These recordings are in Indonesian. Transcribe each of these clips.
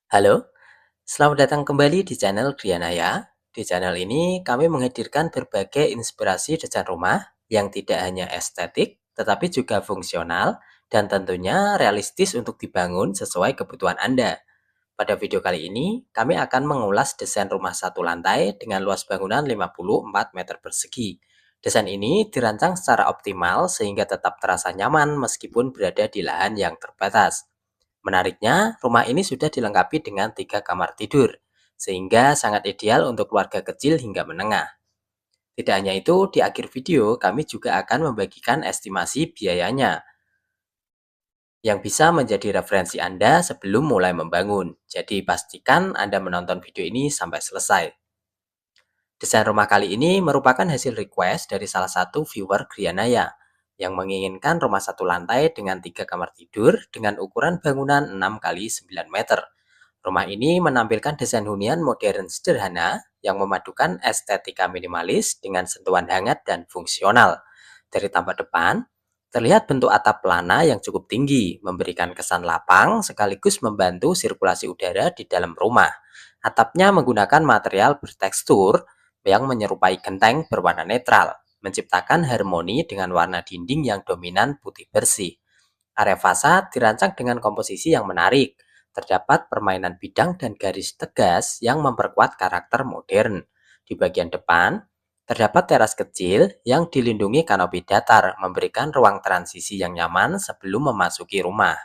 Halo, selamat datang kembali di channel Grianaya. Di channel ini kami menghadirkan berbagai inspirasi desain rumah yang tidak hanya estetik, tetapi juga fungsional dan tentunya realistis untuk dibangun sesuai kebutuhan Anda. Pada video kali ini, kami akan mengulas desain rumah satu lantai dengan luas bangunan 54 meter persegi. Desain ini dirancang secara optimal sehingga tetap terasa nyaman meskipun berada di lahan yang terbatas. Menariknya, rumah ini sudah dilengkapi dengan 3 kamar tidur, sehingga sangat ideal untuk keluarga kecil hingga menengah. Tidak hanya itu, di akhir video kami juga akan membagikan estimasi biayanya yang bisa menjadi referensi Anda sebelum mulai membangun. Jadi pastikan Anda menonton video ini sampai selesai. Desain rumah kali ini merupakan hasil request dari salah satu viewer Grianaya yang menginginkan rumah satu lantai dengan 3 kamar tidur dengan ukuran bangunan 6 kali 9 meter. Rumah ini menampilkan desain hunian modern sederhana yang memadukan estetika minimalis dengan sentuhan hangat dan fungsional. Dari tampak depan, terlihat bentuk atap pelana yang cukup tinggi, memberikan kesan lapang sekaligus membantu sirkulasi udara di dalam rumah. Atapnya menggunakan material bertekstur yang menyerupai genteng berwarna netral, menciptakan harmoni dengan warna dinding yang dominan putih bersih. Area fasad dirancang dengan komposisi yang menarik. Terdapat permainan bidang dan garis tegas yang memperkuat karakter modern. Di bagian depan, terdapat teras kecil yang dilindungi kanopi datar, memberikan ruang transisi yang nyaman sebelum memasuki rumah.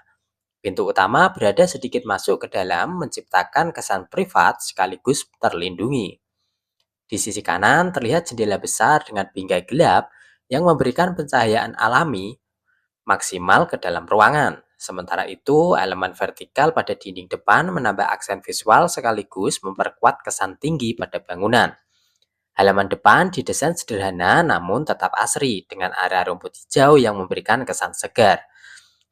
Pintu utama berada sedikit masuk ke dalam, menciptakan kesan privat sekaligus terlindungi. Di sisi kanan terlihat jendela besar dengan bingkai gelap yang memberikan pencahayaan alami maksimal ke dalam ruangan. Sementara itu, elemen vertikal pada dinding depan menambah aksen visual sekaligus memperkuat kesan tinggi pada bangunan. Halaman depan didesain sederhana namun tetap asri dengan area rumput hijau yang memberikan kesan segar.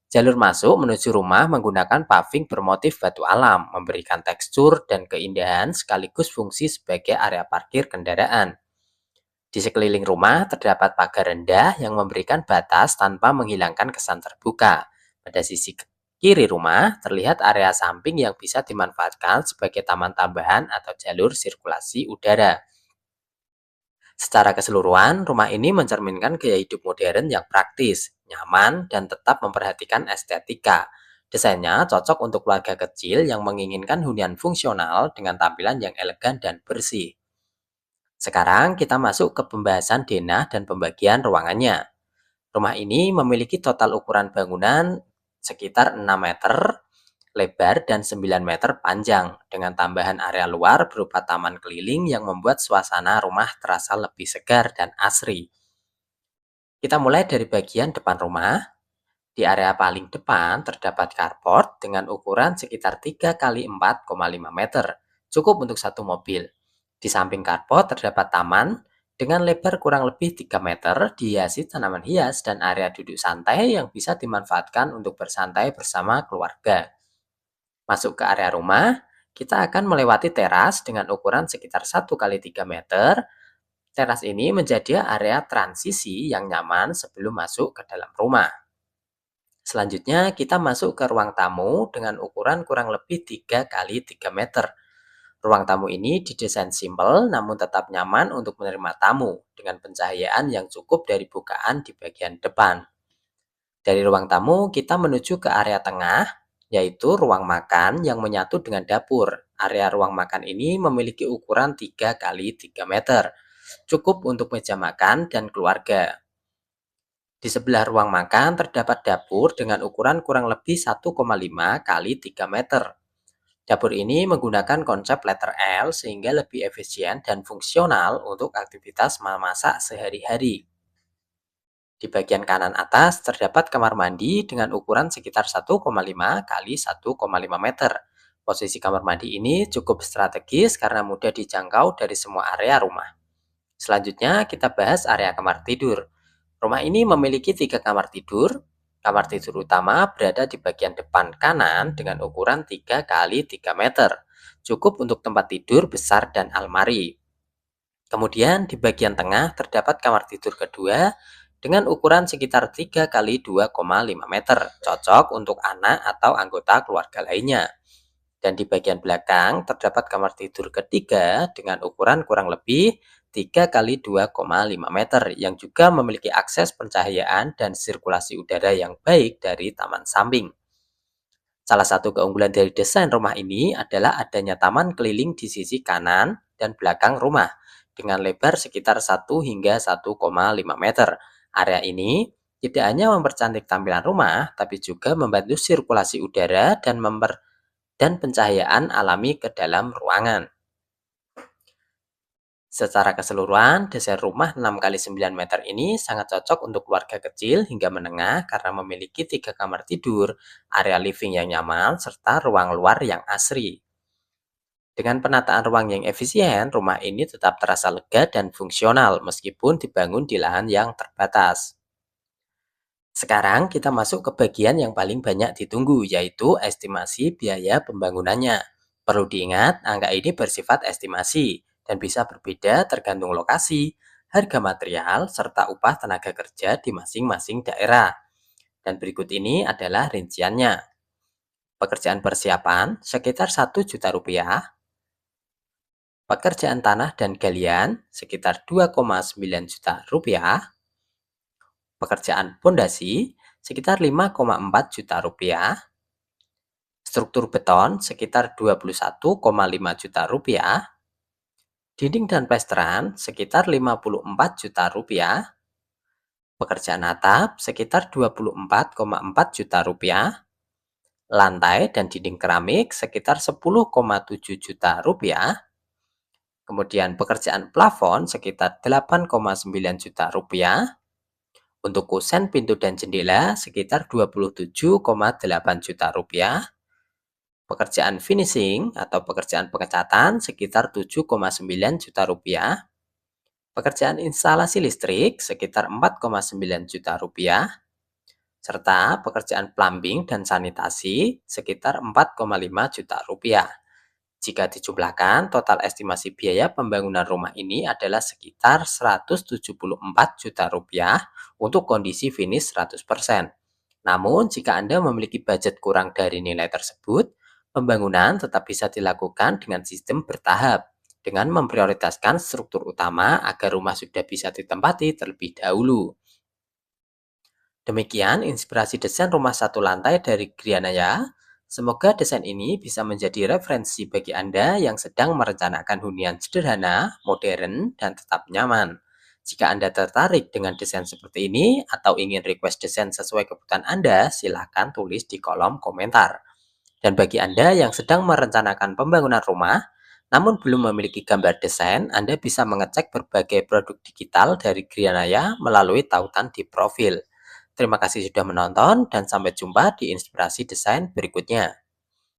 Jalur masuk menuju rumah menggunakan paving bermotif batu alam, memberikan tekstur dan keindahan sekaligus fungsi sebagai area parkir kendaraan. Di sekeliling rumah terdapat pagar rendah yang memberikan batas tanpa menghilangkan kesan terbuka. Pada sisi kiri rumah terlihat area samping yang bisa dimanfaatkan sebagai taman tambahan atau jalur sirkulasi udara. Secara keseluruhan, rumah ini mencerminkan gaya hidup modern yang praktis, nyaman, dan tetap memperhatikan estetika. Desainnya cocok untuk keluarga kecil yang menginginkan hunian fungsional dengan tampilan yang elegan dan bersih. Sekarang kita masuk ke pembahasan denah dan pembagian ruangannya. Rumah ini memiliki total ukuran bangunan sekitar 6 meter lebar dan 9 meter panjang dengan tambahan area luar berupa taman keliling yang membuat suasana rumah terasa lebih segar dan asri. Kita mulai dari bagian depan rumah. Di area paling depan terdapat carport dengan ukuran sekitar 3 kali 4,5 meter, cukup untuk satu mobil. Di samping carport terdapat taman dengan lebar kurang lebih 3 meter, dihiasi tanaman hias dan area duduk santai yang bisa dimanfaatkan untuk bersantai bersama keluarga. Masuk ke area rumah, kita akan melewati teras dengan ukuran sekitar 1 kali 3 meter. Teras ini menjadi area transisi yang nyaman sebelum masuk ke dalam rumah. Selanjutnya kita masuk ke ruang tamu dengan ukuran kurang lebih 3 kali 3 meter. Ruang tamu ini didesain simpel namun tetap nyaman untuk menerima tamu dengan pencahayaan yang cukup dari bukaan di bagian depan. Dari ruang tamu kita menuju ke area tengah, yaitu ruang makan yang menyatu dengan dapur. Area ruang makan ini memiliki ukuran 3 kali 3 meter, cukup untuk meja makan dan keluarga. Di sebelah ruang makan terdapat dapur dengan ukuran kurang lebih 1,5 kali 3 meter. Dapur ini menggunakan konsep letter L sehingga lebih efisien dan fungsional untuk aktivitas memasak sehari-hari. Di bagian kanan atas terdapat kamar mandi dengan ukuran sekitar 1,5 kali 1,5 meter. Posisi kamar mandi ini cukup strategis karena mudah dijangkau dari semua area rumah. Selanjutnya kita bahas area kamar tidur. Rumah ini memiliki 3 kamar tidur. Kamar tidur utama berada di bagian depan kanan dengan ukuran 3 kali 3 meter. Cukup untuk tempat tidur besar dan almari. Kemudian di bagian tengah terdapat kamar tidur kedua dengan ukuran sekitar 3 kali 2,5 meter. Cocok untuk anak atau anggota keluarga lainnya. Dan di bagian belakang terdapat kamar tidur ketiga dengan ukuran kurang lebih 3 kali 2,5 meter yang juga memiliki akses pencahayaan dan sirkulasi udara yang baik dari taman samping. Salah satu keunggulan dari desain rumah ini adalah adanya taman keliling di sisi kanan dan belakang rumah dengan lebar sekitar 1 hingga 1,5 meter. Area ini tidak hanya mempercantik tampilan rumah, tapi juga membantu sirkulasi udara dan pencahayaan alami ke dalam ruangan. Secara keseluruhan, desain rumah 6 kali 9 meter ini sangat cocok untuk keluarga kecil hingga menengah karena memiliki 3 kamar tidur, area living yang nyaman, serta ruang luar yang asri. Dengan penataan ruang yang efisien, rumah ini tetap terasa lega dan fungsional meskipun dibangun di lahan yang terbatas. Sekarang kita masuk ke bagian yang paling banyak ditunggu, yaitu estimasi biaya pembangunannya. Perlu diingat, angka ini bersifat estimasi dan bisa berbeda tergantung lokasi, harga material, serta upah tenaga kerja di masing-masing daerah. Dan berikut ini adalah rinciannya. Pekerjaan persiapan sekitar 1 juta rupiah, pekerjaan tanah dan galian sekitar 2,9 juta rupiah, pekerjaan pondasi sekitar 5,4 juta rupiah, struktur beton sekitar 21,5 juta rupiah, dinding dan plesteran sekitar 54 juta rupiah, pekerjaan atap sekitar 24,4 juta rupiah, lantai dan dinding keramik sekitar 10,7 juta rupiah, kemudian pekerjaan plafon sekitar 8,9 juta rupiah, untuk kusen pintu dan jendela sekitar 27,8 juta rupiah, pekerjaan finishing atau pekerjaan pengecatan sekitar 7,9 juta rupiah, pekerjaan instalasi listrik sekitar 4,9 juta rupiah, serta pekerjaan plumbing dan sanitasi sekitar 4,5 juta rupiah. Jika dijumlahkan, total estimasi biaya pembangunan rumah ini adalah sekitar 174 juta rupiah untuk kondisi finish 100%. Namun, jika Anda memiliki budget kurang dari nilai tersebut, pembangunan tetap bisa dilakukan dengan sistem bertahap, dengan memprioritaskan struktur utama agar rumah sudah bisa ditempati terlebih dahulu. Demikian inspirasi desain rumah satu lantai dari Grianaya. Semoga desain ini bisa menjadi referensi bagi Anda yang sedang merencanakan hunian sederhana, modern, dan tetap nyaman. Jika Anda tertarik dengan desain seperti ini atau ingin request desain sesuai kebutuhan Anda, silakan tulis di kolom komentar. Dan bagi Anda yang sedang merencanakan pembangunan rumah, namun belum memiliki gambar desain, Anda bisa mengecek berbagai produk digital dari Grianaya melalui tautan di profil. Terima kasih sudah menonton dan sampai jumpa di inspirasi desain berikutnya.